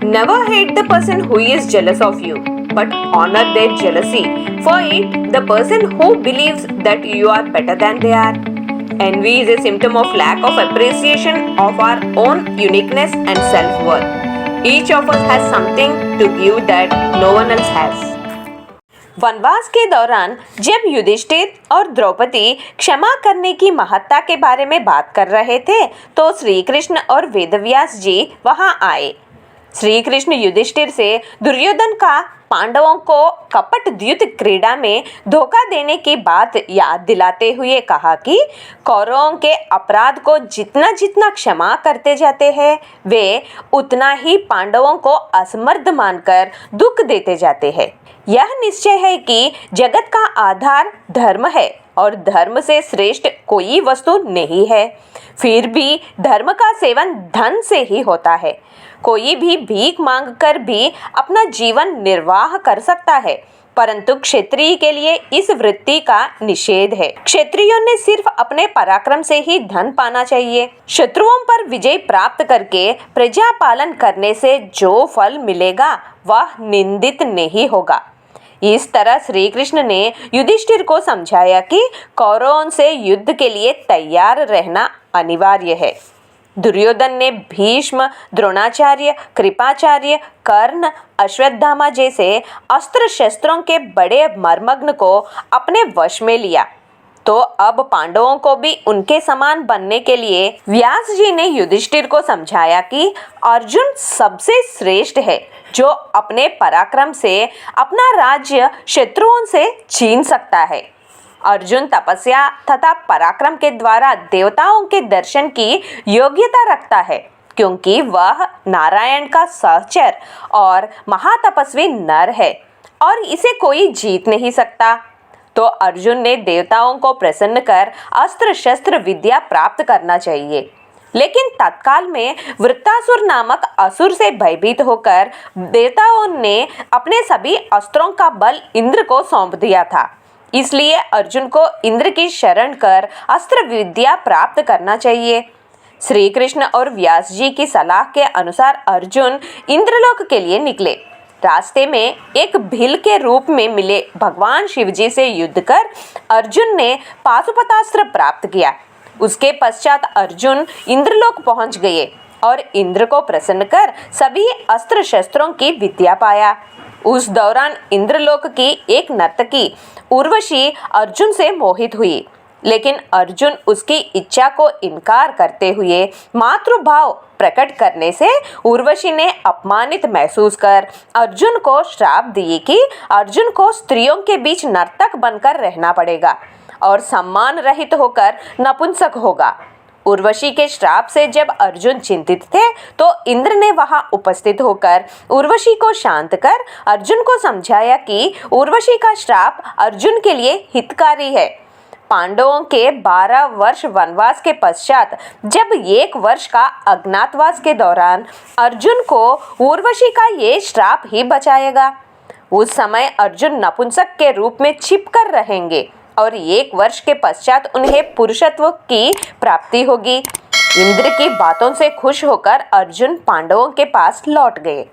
Never hate the person who is jealous of you, but honor their jealousy. For it, the person who believes that you are better than they are. Envy is a symptom of lack of appreciation of our own uniqueness and self-worth. Each of us has something to give that no one else has. वनवास के दौरान जब युधिष्ठिर और द्रौपदी क्षमा करने की महत्ता के बारे में बात कर रहे थे तो श्री कृष्ण और वेदव्यास जी वहां आए। श्री कृष्ण युधिष्ठिर से दुर्योधन का पांडवों को कपट द्यूत क्रीड़ा में धोखा देने की बात याद दिलाते हुए कहा कि कौरवों के अपराध को जितना जितना क्षमा करते जाते हैं वे उतना ही पांडवों को असमर्थ मानकर दुख देते जाते हैं। यह निश्चय है कि जगत का आधार धर्म है और धर्म से श्रेष्ठ कोई वस्तु नहीं है। फिर भी धर्म का सेवन धन से ही होता है। कोई भी भीख मांगकर भी अपना जीवन निर्वाह कर सकता है, परंतु क्षत्रिय के लिए इस वृत्ति का निषेध है। क्षत्रियों ने सिर्फ अपने पराक्रम से ही धन पाना चाहिए। शत्रुओं पर विजय प्राप्त करके प्रजा पालन करने से जो फल मिलेगा वह निंदित नहीं होगा। इस तरह श्री कृष्ण ने युधिष्ठिर को समझाया कि कौरवों से युद्ध के लिए तैयार रहना अनिवार्य है। दुर्योधन ने भीष्म, द्रोणाचार्य, कृपाचार्य, कर्ण, अश्वत्थामा जैसे अस्त्र शस्त्रों के बड़े मर्मज्ञ को अपने वश में लिया, तो अब पांडवों को भी उनके समान बनने के लिए व्यास जी ने युधिष्ठिर को समझाया कि अर्जुन सबसे श्रेष्ठ है जो अपने पराक्रम से अपना राज्य शत्रुओं से छीन सकता है। अर्जुन तपस्या तथा पराक्रम के द्वारा देवताओं के दर्शन की योग्यता रखता है, क्योंकि वह नारायण का सहचर और महातपस्वी नर है और इसे कोई जीत नहीं सकता। तो अर्जुन ने देवताओं को प्रसन्न कर अस्त्र शस्त्र विद्या प्राप्त करना चाहिए, लेकिन तत्काल में वृत्तासुर नामक असुर से भयभीत होकर देवताओं ने अपने सभी अस्त्रों का बल इंद्र को सौंप दिया था। इसलिए अर्जुन को इंद्र की शरण कर अस्त्र विद्या प्राप्त करना चाहिए। श्री कृष्ण और व्यास जी की सलाह के अनुसार अर्जुन इंद्रलोक के लिए निकले। रास्ते में एक भील के रूप में मिले भगवान शिव जी से युद्ध कर अर्जुन ने पाशुपतास्त्र प्राप्त किया। उसके पश्चात अर्जुन इंद्रलोक पहुंच गए और इंद्र को प्रसन्न कर सभी अस्त्र शस्त्रों की विद्या पाया। उस दौरान इंद्रलोक की एक नर्तकी उर्वशी अर्जुन से मोहित हुई, लेकिन अर्जुन उसकी इच्छा को इनकार करते हुए मातृभाव प्रकट करने से उर्वशी ने अपमानित महसूस कर अर्जुन को श्राप दिए कि अर्जुन को स्त्रियों के बीच नर्तक बनकर रहना पड़ेगा और सम्मान रहित होकर नपुंसक होगा। उर्वशी के श्राप से जब अर्जुन चिंतित थे तो इंद्र ने वहां उपस्थित होकर उर्वशी को शांत कर अर्जुन को समझाया कि उर्वशी का श्राप अर्जुन के लिए हितकारी है। पांडवों के 12 वर्ष वनवास के पश्चात जब 1 वर्ष का अज्ञातवास के दौरान अर्जुन को उर्वशी का ये श्राप ही बचाएगा। उस समय अर्जुन नपुंसक के रूप में छिपकर रहेंगे और 1 वर्ष के पश्चात उन्हें पुरुषत्व की प्राप्ति होगी। इंद्र की बातों से खुश होकर अर्जुन पांडवों के पास लौट गए।